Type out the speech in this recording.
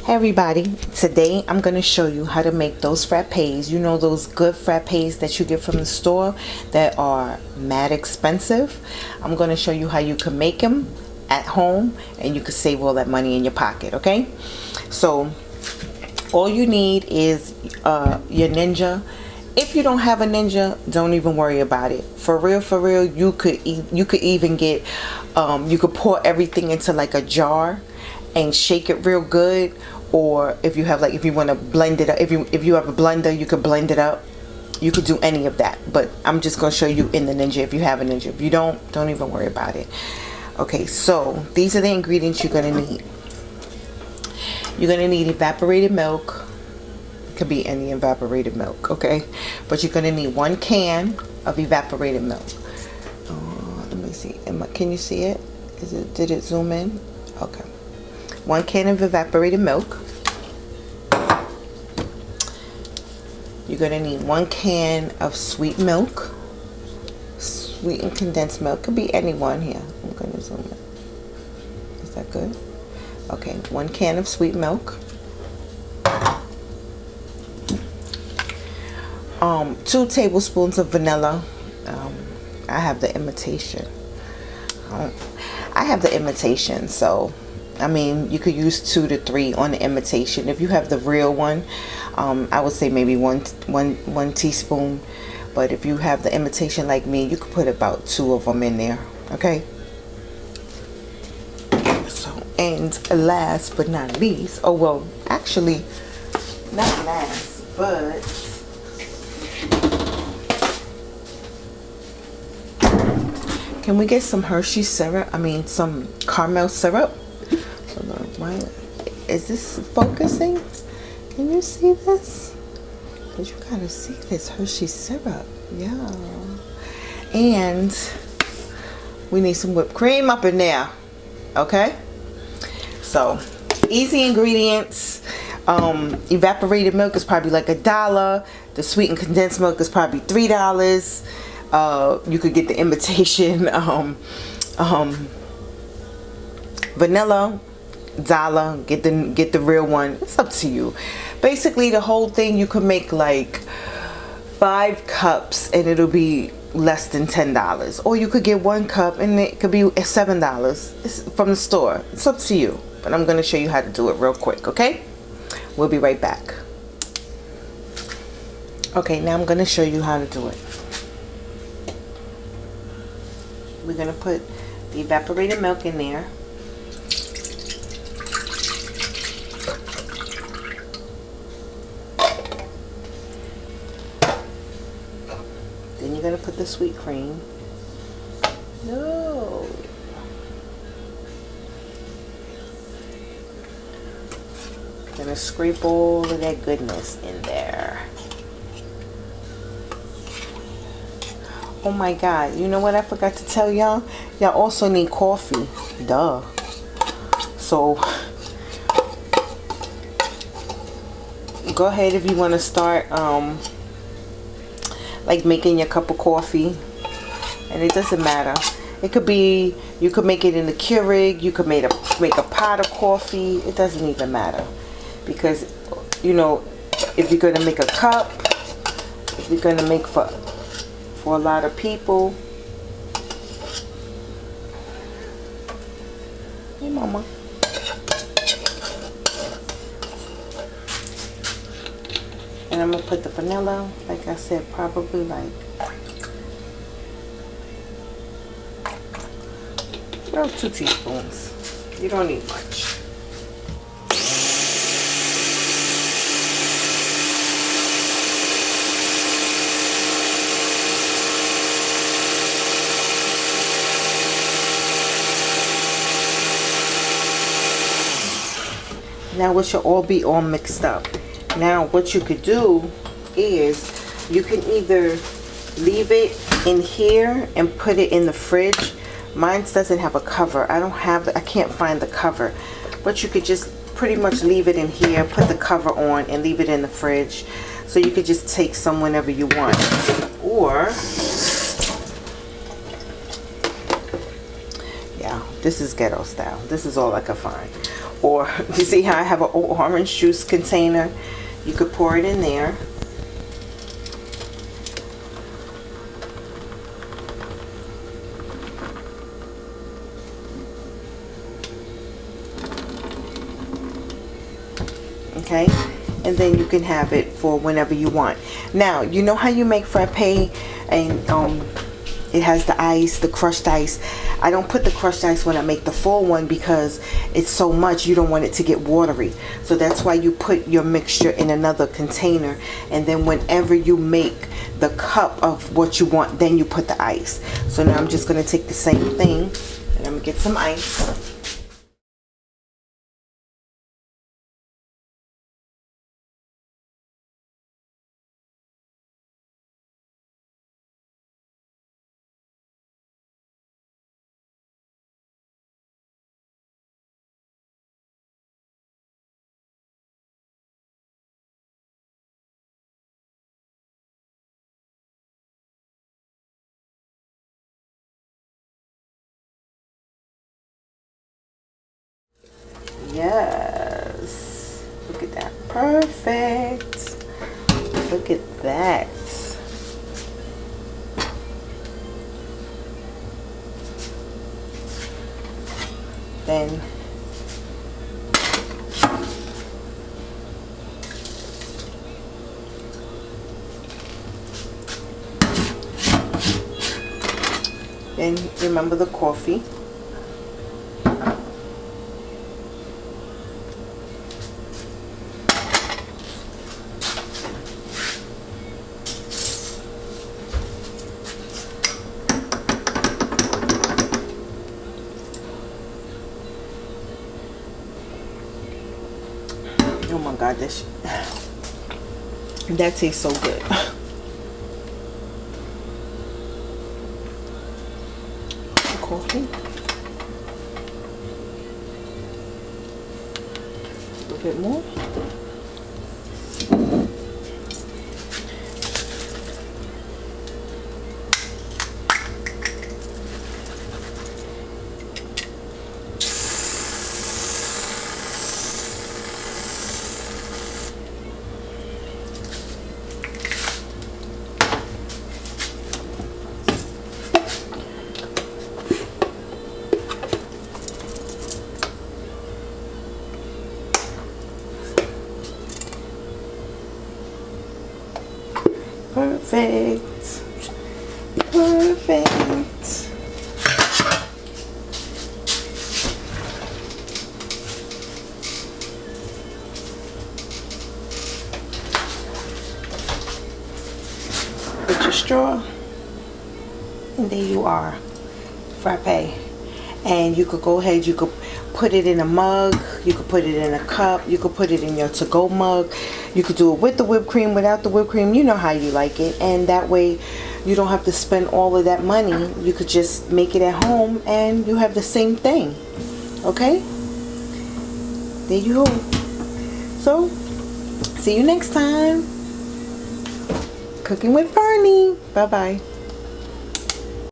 Hey everybody, today I'm going to show you how to make those frappes. You know those good frappes that you get from the store that are mad expensive? I'm going to show you how you can make them at home and you can save all that money in your pocket, okay? So all you need is your Ninja. If you don't have a Ninja, don't even worry about it. For real, you could even get you could pour everything into like a jar and shake it real good. Or if you have if you want to blend it up, if you have a blender, you could blend it up. You could do any of that, but I'm just going to show you in the Ninja if you have a Ninja. If you don't even worry about it. Okay, so these are the ingredients you're going to need. You're going to need evaporated milk. It could be any evaporated milk, okay? But you're going to need 1 can of evaporated milk. Let me see. Can you see it? Did it zoom in? Okay. 1 can of evaporated milk. You're going to need 1 can of sweet milk. Sweetened condensed milk. Could be any one here. I'm going to zoom in. Is that good? Okay. 1 can of sweet milk. 2 tablespoons of vanilla. I have the imitation. I have the imitation, so I mean, you could use 2 to 3 on the imitation. If you have the real one, I would say maybe one teaspoon. But if you have the imitation like me, you could put about 2 of them in there. Okay. So, and last but not least, oh well, actually, not last, but can we get some Hershey syrup? I mean, some caramel syrup. Why is this focusing? Can you see this? Because you gotta see this Hershey syrup. Yeah. And we need some whipped cream up in there. Okay? So, easy ingredients. Evaporated milk is probably like $1. The sweetened condensed milk is probably $3. You could get the imitation vanilla. $1. Get the real one. It's up to you. Basically, the whole thing you could make like 5 cups and it'll be less than $10. Or you could get 1 cup and it could be $7. It's from the store. It's up to you. But I'm going to show you how to do it real quick. Okay? We'll be right back. Okay, now I'm going to show you how to do it. We're going to put the evaporated milk in there. Then you're going to put the sweet cream. No. Going to scrape all of that goodness in there. Oh my God. You know what I forgot to tell y'all? Y'all also need coffee. Duh. So go ahead if you want to start like making your cup of coffee, and it doesn't matter. It could be, you could make it in the Keurig, you could make a pot of coffee. It doesn't even matter, because you know, if you're gonna make a cup, if you're gonna make for a lot of people. Hey mama. And I'm going to put the vanilla, like I said, probably like about 2 teaspoons. You don't need much. Now it should all be all mixed up. Now what you could do is you can either leave it in here and put it in the fridge. Mine doesn't have a cover. I can't find the cover. But you could just pretty much leave it in here, put the cover on, and leave it in the fridge. So you could just take some whenever you want. Or, yeah, This is ghetto style. This is all I could find. Or you see how I have an orange juice container? You could pour it in there. Okay, and then you can have it for whenever you want. Now, you know how you make frappe and it has the ice, the crushed ice. I don't put the crushed ice when I make the full one because it's so much, you don't want it to get watery. So that's why you put your mixture in another container, and then whenever you make the cup of what you want, then you put the ice. So now I'm just going to take the same thing and I'm going to get some ice. Yes, look at that. Perfect. Look at that. Then remember the coffee. Oh my God, that tastes so good. Coffee. A little bit more. Perfect. Perfect. Put your straw, and there you are, frappe. And you could go ahead, you could put it in a mug, you could put it in a cup, you could put it in your to-go mug, you could do it with the whipped cream, without the whipped cream, you know how you like it, and that way you don't have to spend all of that money. You could just make it at home and you have the same thing. Okay, there you go. So see you next time. Cooking with Bernie. Bye bye.